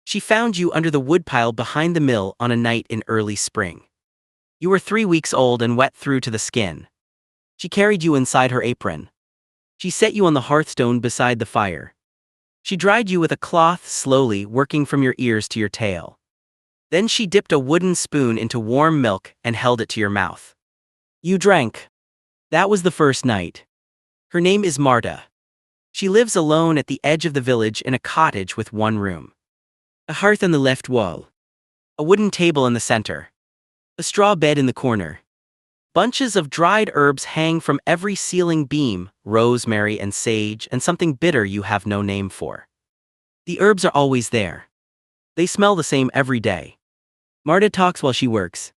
She found you under the woodpile behind the mill on a night in early spring. You were 3 weeks old and wet through to the skin. She carried you inside her apron. She set you on the hearthstone beside the fire. She dried you with a cloth slowly, working from your ears to your tail. Then she dipped a wooden spoon into warm milk and held it to your mouth. You drank. That was the first night. Her name is Marta. She lives alone at the edge of the village in a cottage with one room. A hearth on the left wall. A wooden table in the center. A straw bed in the corner. Bunches of dried herbs hang from every ceiling beam, rosemary and sage and something bitter you have no name for. The herbs are always there. They smell the same every day. Marta talks while she works.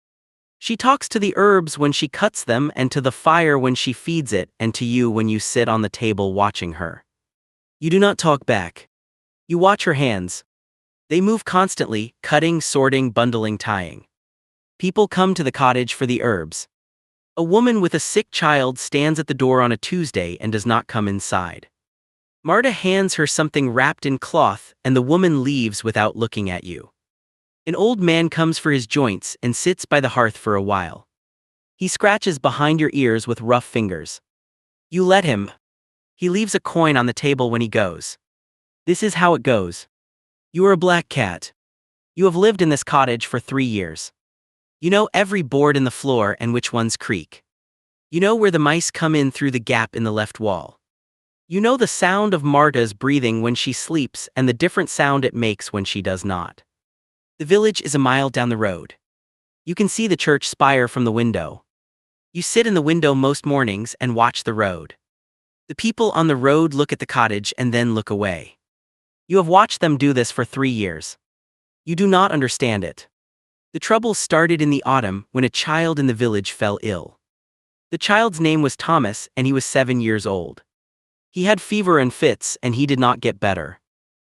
She talks to the herbs when she cuts them and to the fire when she feeds it and to you when you sit on the table watching her. You do not talk back. You watch her hands. They move constantly, cutting, sorting, bundling, tying. People come to the cottage for the herbs. A woman with a sick child stands at the door on a Tuesday and does not come inside. Marta hands her something wrapped in cloth and the woman leaves without looking at you. An old man comes for his joints and sits by the hearth for a while. He scratches behind your ears with rough fingers. You let him. He leaves a coin on the table when he goes. This is how it goes. You are a black cat. You have lived in this cottage for 3 years. You know every board in the floor and which ones creak. You know where the mice come in through the gap in the left wall. You know the sound of Marta's breathing when she sleeps and the different sound it makes when she does not. The village is a mile down the road. You can see the church spire from the window. You sit in the window most mornings and watch the road. The people on the road look at the cottage and then look away. You have watched them do this for 3 years. You do not understand it. The trouble started in the autumn when a child in the village fell ill. The child's name was Thomas and he was 7 years old. He had fever and fits and he did not get better.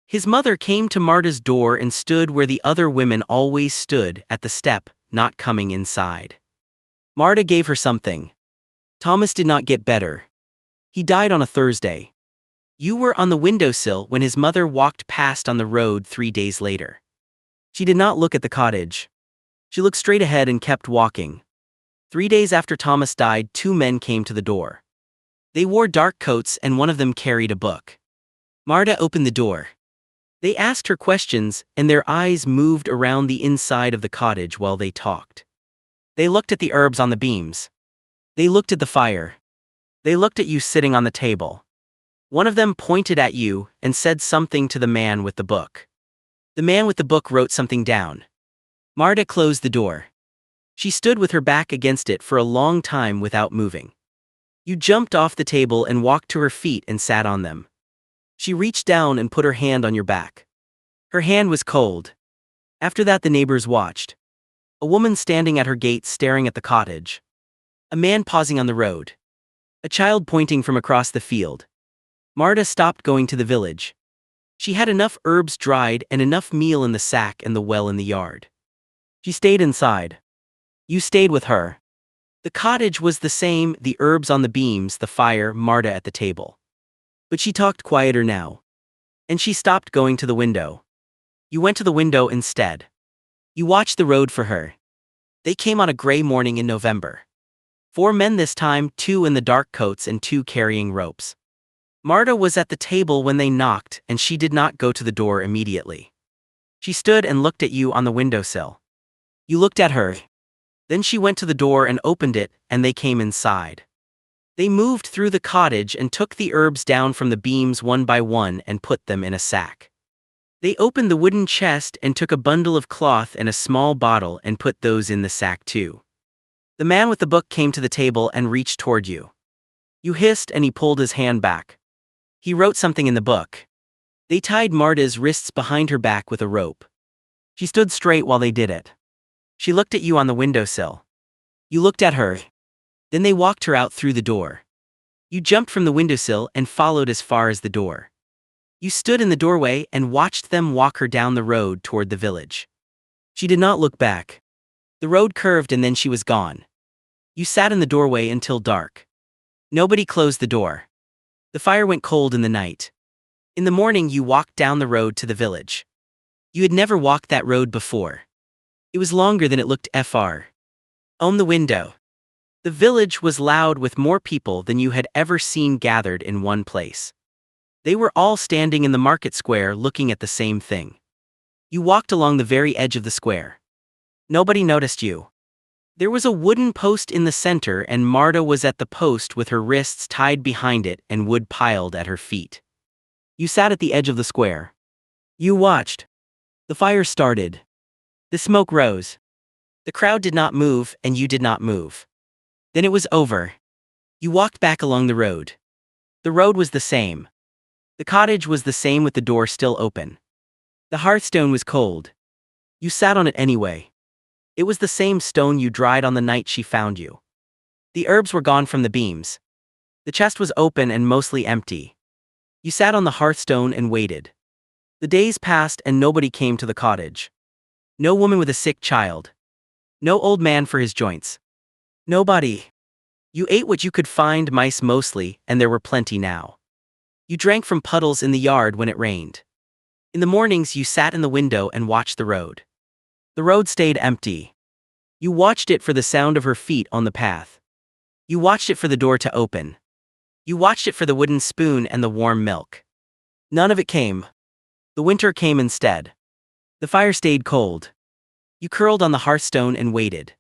His mother came to Marta's door and stood where the other women always stood, at the step, not coming inside. Marta gave her something. Thomas did not get better. He died on a Thursday. You were on the windowsill when his mother walked past on the road 3 days later. She did not look at the cottage. She looked straight ahead and kept walking. 3 days after Thomas died, 2 men came to the door. They wore dark coats and one of them carried a book. Marta opened the door. They asked her questions and their eyes moved around the inside of the cottage while they talked. They looked at the herbs on the beams. They looked at the fire. They looked at you sitting on the table. One of them pointed at you and said something to the man with the book. The man with the book wrote something down. Marta closed the door. She stood with her back against it for a long time without moving. You jumped off the table and walked to her feet and sat on them. She reached down and put her hand on your back. Her hand was cold. After that the neighbors watched. A woman standing at her gate staring at the cottage. A man pausing on the road. A child pointing from across the field. Marta stopped going to the village. She had enough herbs dried and enough meal in the sack and the well in the yard. She stayed inside. You stayed with her. The cottage was the same, the herbs on the beams, the fire, Marta at the table. But she talked quieter now. And she stopped going to the window. You went to the window instead. You watched the road for her. They came on a gray morning in November. 4 men this time, 2 in the dark coats and 2 carrying ropes. Marta was at the table when they knocked and she did not go to the door immediately. She stood and looked at you on the windowsill. You looked at her. Then she went to the door and opened it, and they came inside. They moved through the cottage and took the herbs down from the beams one by one and put them in a sack. They opened the wooden chest and took a bundle of cloth and a small bottle and put those in the sack too. The man with the book came to the table and reached toward you. You hissed and he pulled his hand back. He wrote something in the book. They tied Marta's wrists behind her back with a rope. She stood straight while they did it. She looked at you on the windowsill. You looked at her. Then they walked her out through the door. You jumped from the windowsill and followed as far as the door. You stood in the doorway and watched them walk her down the road toward the village. She did not look back. The road curved and then she was gone. You sat in the doorway until dark. Nobody closed the door. The fire went cold in the night. In the morning you walked down the road to the village. You had never walked that road before. It was longer than it looked. On the window. The village was loud with more people than you had ever seen gathered in one place. They were all standing in the market square looking at the same thing. You walked along the very edge of the square. Nobody noticed you. There was a wooden post in the center and Marta was at the post with her wrists tied behind it and wood piled at her feet. You sat at the edge of the square. You watched. The fire started. The smoke rose. The crowd did not move and you did not move. Then it was over. You walked back along the road. The road was the same. The cottage was the same with the door still open. The hearthstone was cold. You sat on it anyway. It was the same stone you dried on the night she found you. The herbs were gone from the beams. The chest was open and mostly empty. You sat on the hearthstone and waited. The days passed and nobody came to the cottage. No woman with a sick child. No old man for his joints. Nobody. You ate what you could find, mice mostly, and there were plenty now. You drank from puddles in the yard when it rained. In the mornings you sat in the window and watched the road. The road stayed empty. You watched it for the sound of her feet on the path. You watched it for the door to open. You watched it for the wooden spoon and the warm milk. None of it came. The winter came instead. The fire stayed cold. You curled on the hearthstone and waited.